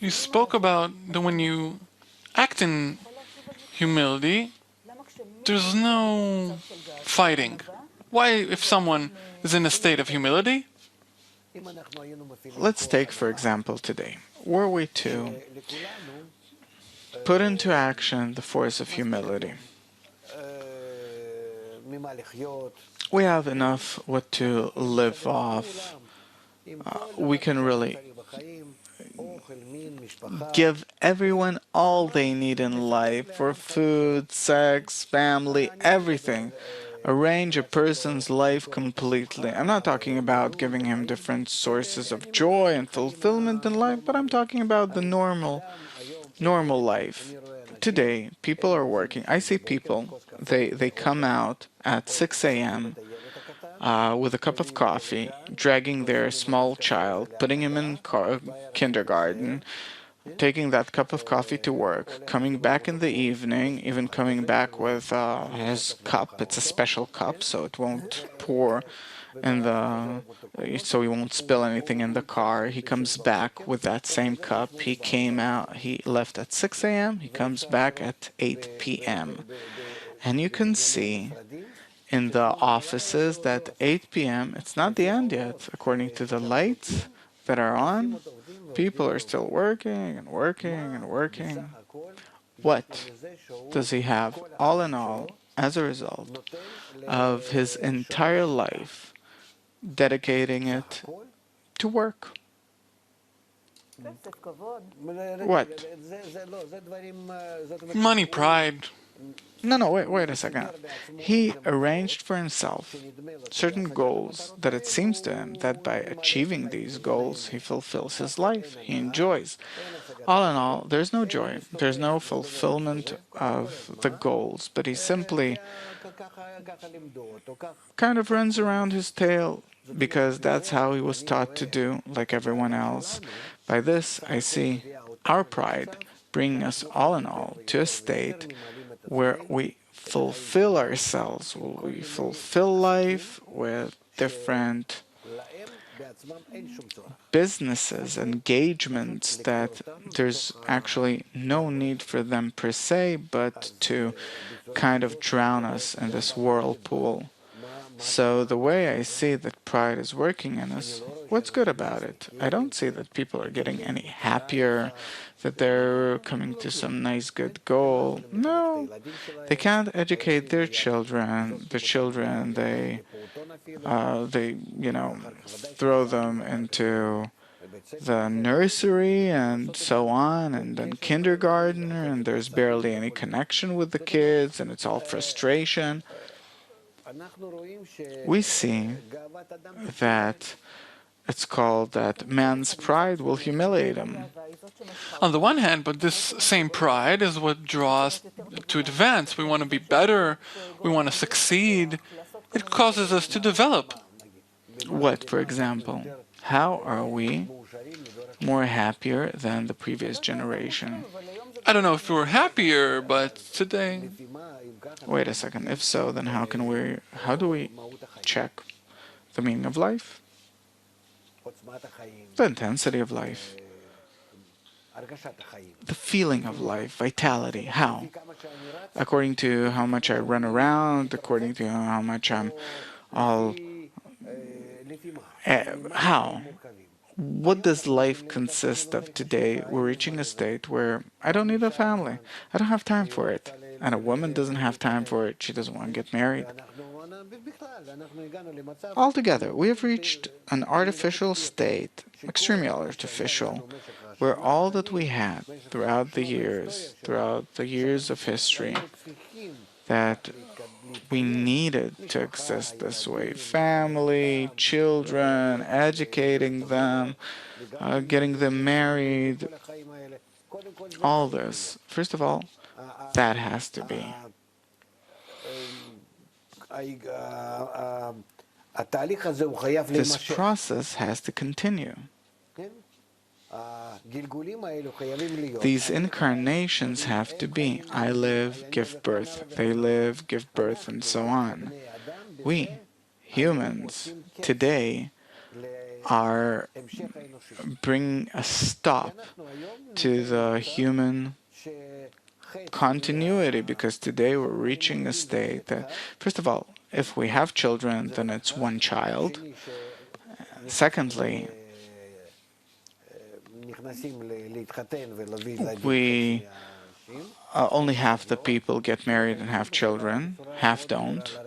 You spoke about that when you act in humility, there's no fighting. Why, if someone is in a state of humility? Let's take, for example, today. Were we to put into action the force of humility, we have enough what to live off. We can really give everyone all they need in life for food, sex, family, everything. Arrange a person's life completely. I'm not talking about giving him different sources of joy and fulfillment in life, but I'm talking about the normal life. Today, people are working. I see people, they come out at 6 a.m. With a cup of coffee, dragging their small child, putting him in kindergarten, taking that cup of coffee to work, coming back in the evening, even coming back with his cup. It's a special cup, so it won't pour in the, so he won't spill anything in the car. He comes back with that same cup. He left at 6 a.m., he comes back at 8 p.m. And you can see in the offices that 8 p.m., it's not the end yet. According to the lights that are on, people are still working and working and working. What does he have, all in all, as a result of his entire life dedicating it to work? What? Money, pride. No, wait a second. He arranged for himself certain goals that it seems to him that by achieving these goals, he fulfills his life, he enjoys. All in all, there's no joy, there's no fulfillment of the goals, but he simply kind of runs around his tail because that's how he was taught to do, like everyone else. By this, I see our pride bringing us all in all to a state where we fulfill ourselves, we fulfill life with different businesses, engagements that there's actually no need for them per se, but to kind of drown us in this whirlpool. So the way I see that pride is working in us, what's good about it? I don't see that people are getting any happier, that they're coming to some nice good goal. No, they can't educate their children. The children, they throw them into the nursery and so on, and then kindergarten, and there's barely any connection with the kids, and it's all frustration. We see that it's called that man's pride will humiliate him. On the one hand, but this same pride is what draws to advance. We want to be better. We want to succeed. It causes us to develop. What, for example? How are we more happier than the previous generation? I don't know if we're happier, but today, Wait a second. If so, then how do we check the meaning of life? The intensity of life, the feeling of life, vitality. How? According to how much I run around, according to how much I'm all. How? What does life consist of today? We're reaching a state where I don't need a family. I don't have time for it. And a woman doesn't have time for it. She doesn't want to get married. Altogether, we have reached an artificial state, extremely artificial, where all that we had throughout the years of history, that we needed to exist this way. Family, children, educating them, getting them married, all this. First of all, that has to be. This process has to continue. These incarnations have to be. I live, give birth. They live, give birth, and so on. We, humans, today are bringing a stop to the human continuity, because today we're reaching a state that, first of all, if we have children, then it's one child. Secondly, we only half the people get married and have children, half don't.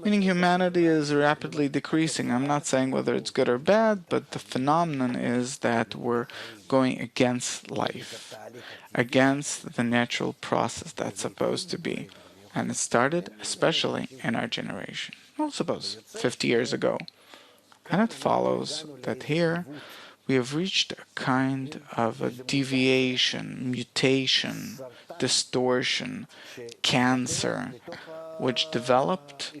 Meaning humanity is rapidly decreasing. I'm not saying whether it's good or bad, but the phenomenon is that we're going against life, against the natural process that's supposed to be. And it started especially in our generation. Well, suppose 50 years ago. And it follows that here we have reached a kind of a deviation, mutation, distortion, cancer, which developed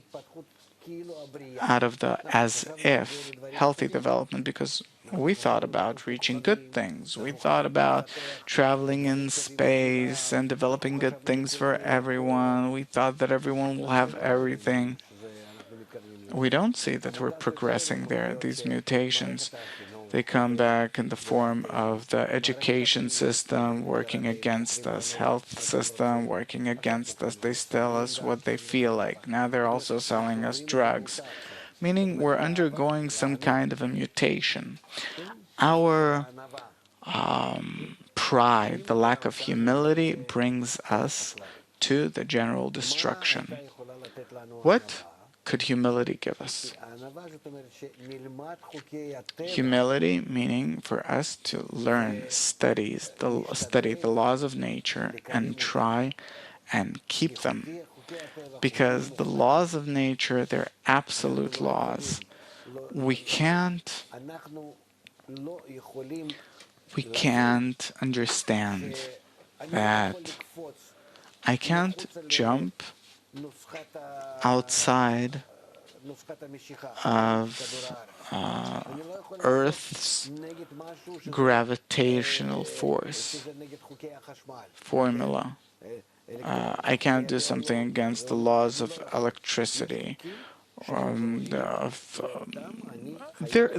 out of the as if healthy development, because we thought about reaching good things. We thought about traveling in space and developing good things for everyone. We thought that everyone will have everything. We don't see that we're progressing there. These mutations, they come back in the form of the education system working against us, health system working against us. They tell us what they feel like. Now they're also selling us drugs, meaning we're undergoing some kind of a mutation. Our pride, the lack of humility, brings us to the general destruction. What could humility give us? Humility meaning for us to learn, study the laws of nature and try and keep them. Because the laws of nature, they're absolute laws. We can't understand that I can't jump outside of Earth's gravitational force formula. I can't do something against the laws of electricity. There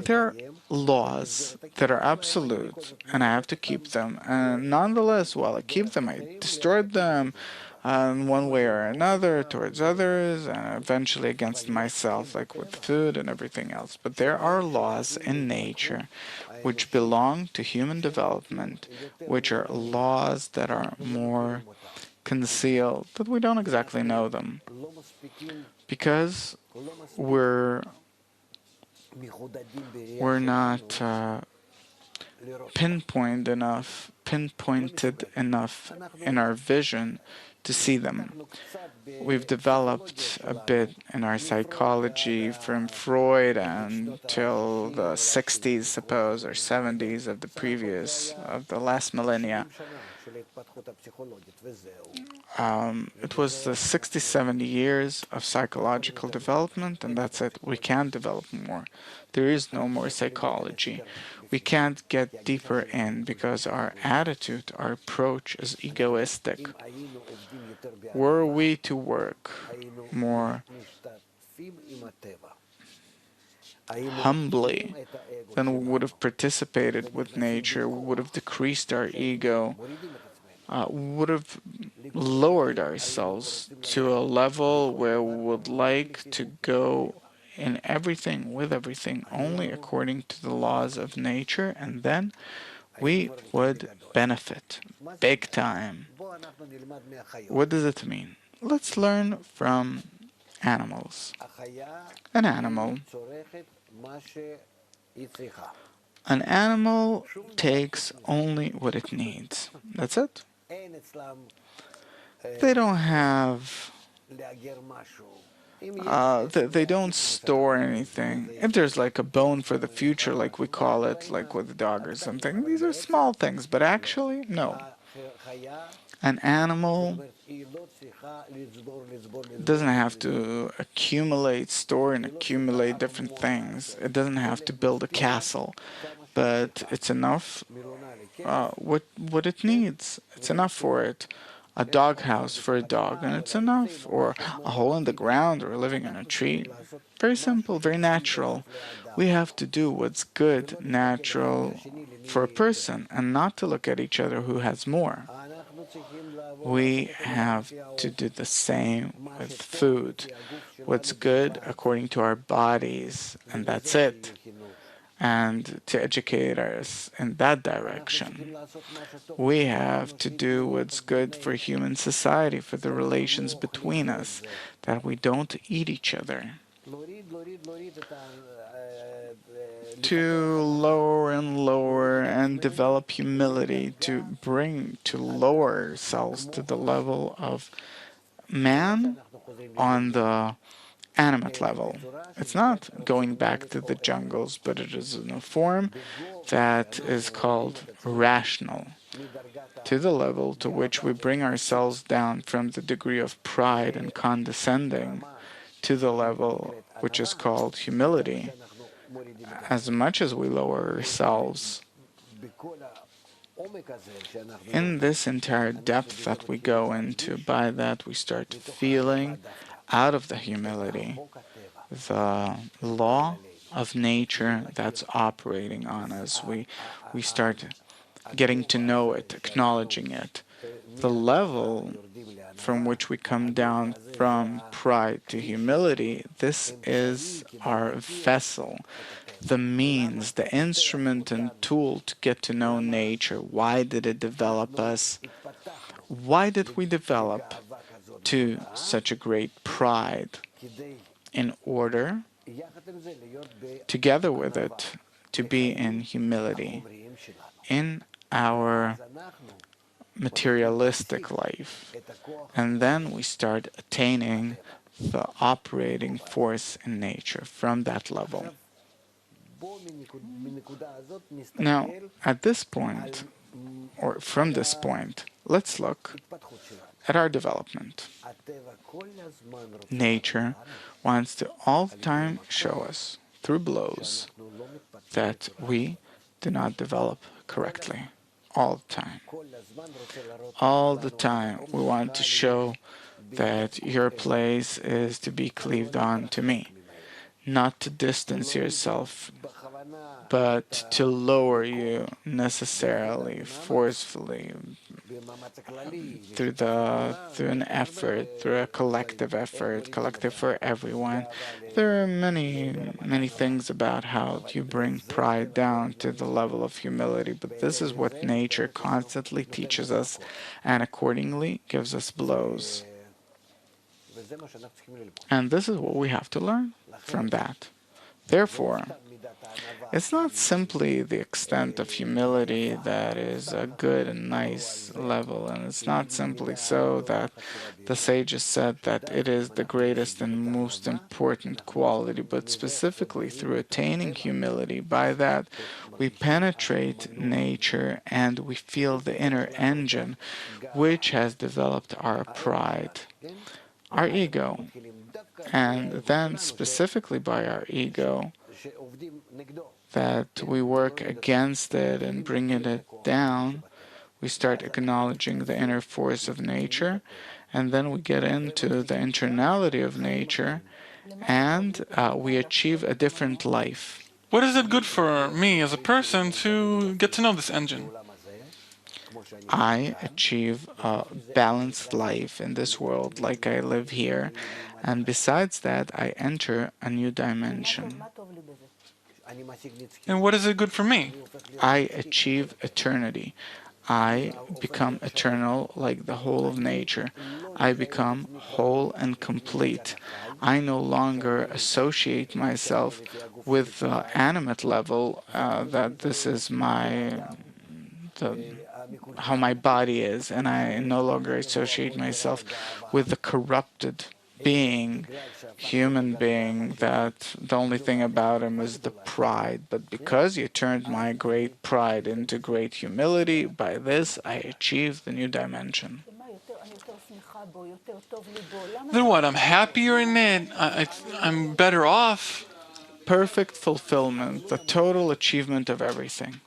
are laws that are absolute, and I have to keep them. And nonetheless, while I keep them, I destroyed them in one way or another towards others, and eventually against myself, like with food and everything else. But there are laws in nature which belong to human development, which are laws that are more concealed, but we don't exactly know them because we're not pinpointed enough in our vision to see them. We've developed a bit in our psychology from Freud until the 60s, suppose, or 70s of the last millennia. It was the 60, 70 years of psychological development, and that's it. We can't develop more. There is no more psychology. We can't get deeper in because our attitude, our approach is egoistic. Were we to work more humbly, then we would have participated with nature, we would have decreased our ego, would have lowered ourselves to a level where we would like to go in everything, with everything, only according to the laws of nature, and then we would benefit big time. What does it mean? Let's learn from animals. An animal. An animal takes only what it needs. That's it. They don't have they don't store anything. If there's like a bone for the future, like we call it, like with a dog or something, these are small things, but actually, no. An animal doesn't have to accumulate, store, and accumulate different things. It doesn't have to build a castle, but it's enough what it needs. It's enough for it. a doghouse for a dog and it's enough, or a hole in the ground, or living in a tree. Very simple, very natural. We have to do what's good, natural for a person, and not to look at each other who has more. We have to do the same with food. What's good according to our bodies, and that's it. And to educate us in that direction. We have to do what's good for human society, for the relations between us, that we don't eat each other. To lower and lower and develop humility, to bring, to lower ourselves to the level of man on the animate level. It's not going back to the jungles, but it is in a form that is called rational, to the level to which we bring ourselves down from the degree of pride and condescending to the level which is called humility. As much as we lower ourselves in this entire depth that we go into, by that we start feeling out of the humility the law of nature that's operating on us. We start getting to know it, acknowledging it. The level from which we come down from pride to humility, this is our vessel, the means, the instrument and tool to get to know nature. Why did it develop us? Why did we develop to such a great pride? In order, together with it, to be in humility in our materialistic life. And then we start attaining the operating force in nature from that level. Now, at this point, or from this point, let's look at our development. Nature wants to all the time show us, through blows, that we do not develop correctly. All the time. All the time we want to show that your place is to be cleaved on to me, not to distance yourself, but to lower you necessarily, forcefully, through an effort, through a collective effort, collective for everyone. There are many things about how you bring pride down to the level of humility, but this is what nature constantly teaches us and accordingly gives us blows. And this is what we have to learn from that. Therefore, it's not simply the extent of humility that is a good and nice level, and it's not simply so that the sages said that it is the greatest and most important quality, but specifically through attaining humility. By that, we penetrate nature and we feel the inner engine which has developed our pride, our ego. And then, specifically by our ego, that we work against it and bringing it down, we start acknowledging the inner force of nature, and then we get into the internality of nature, and we achieve a different life. What is it good for me as a person to get to know this engine? I achieve a balanced life in this world like I live here, and besides that, I enter a new dimension. And what is it good for me? I achieve eternity. I become eternal like the whole of nature. I become whole and complete. I no longer associate myself with the animate level, that this is how my body is, and I no longer associate myself with the corrupted human being, that the only thing about him is the pride. But because you turned my great pride into great humility, by this I achieve the new dimension. Then what? I'm happier in it? I'm better off? Perfect fulfillment, the total achievement of everything.